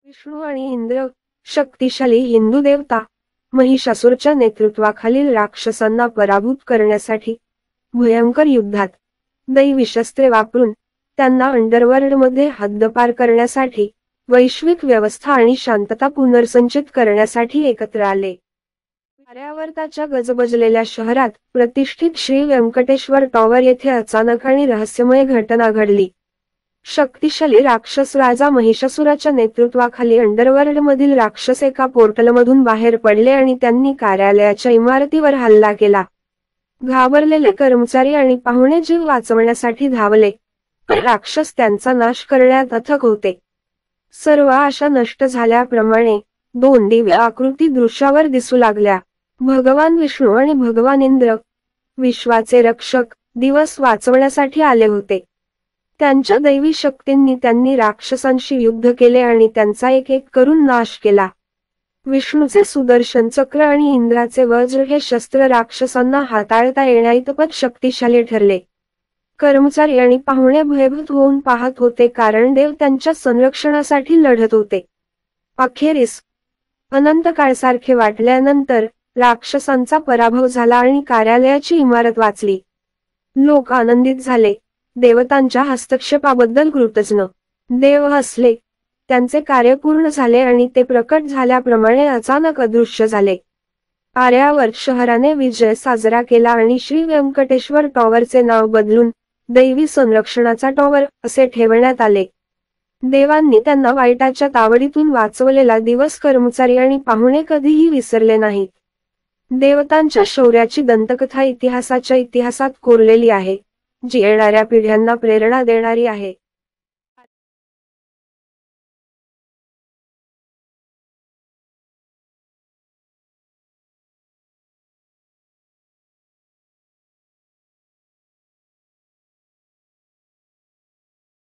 विष्णू आणि इंद्र, शक्तिशाली हिंदू देवता, महिषासुरच्या नेतृत्वाखालील राक्षसांना पराभूत करण्यासाठी भयंकर युद्धात दैवी शस्त्रे वापरून त्यांना अंडरवर्ल्डमध्ये हद्दपार करण्यासाठी, वैश्विक व्यवस्था आणि शांतता पुनर्संचित करण्यासाठी एकत्र आले. आर्यावर्ताच्या गजबजलेल्या शहरात प्रतिष्ठित श्री व्यंकटेश्वर टॉवर येथे अचानक आणि रहस्यमय घटना घडली. शक्तिशाली राक्षस राजा महिषासुराच्या नेतृत्वाखाली अंडरवर्ल्डमधील राक्षस एका पोर्टलमधून बाहेर पडले आणि त्यांनी कार्यालयाच्या इमारतीवर हल्ला केला. घाबरलेले कर्मचारी आणि पाहुणे जीव वाचवण्यासाठी धावले, पण राक्षस त्यांचा नाश करण्यात अथक होते. सर्व आशा नष्ट झाल्याप्रमाणे 2 दिव्य आकृती दृश्यावर दिसू लागल्या. भगवान विष्णू आणि भगवान इंद्र, विश्वाचे रक्षक, दिवस वाचवण्यासाठी आले होते. त्यांच्या दैवी शक्तींनी त्यांनी राक्षसांशी युद्ध केले आणि त्यांचा एक एक करून नाश केला. विष्णूचे सुदर्शन चक्र आणि इंद्राचे वज्र हे शस्त्र राक्षसांना हाताळता येण्याइतपत शक्तिशाली ठरले. कर्मचारी आणि पाहुणे भयभीत होऊन पाहत होते, कारण देव त्यांच्या संरक्षणासाठी लढत होते. अखेरीस अनंतकाळसारखे वाटल्यानंतर राक्षसांचा पराभव झाला आणि कार्यालयाची इमारत वाचली. लोक आनंदित झाले, देवतांच्या हस्तक्षेपाबद्दल कृतज्ञ. देव हसले, त्यांचे कार्य पूर्ण झाले आणि ते प्रकट झाल्याप्रमाणे अचानक अदृश्य झाले. आर्यावर्त शहराने विजय साजरा केला आणि श्री व्यंकटेश्वर टॉवरचे नाव बदलून दैवी संरक्षणाचा टॉवर असे ठेवण्यात आले. देवांनी त्यांना वाईटाच्या तावडीतून वाचवलेला दिवस कर्मचारी आणि पाहुणे कधीही विसरले नाहीत. देवतांच्या शौर्याची दंतकथा इतिहासाच्या इतिहासात कोरलेली आहे, जी येणाऱ्या पिढ्यांना प्रेरणा देणारी आहे.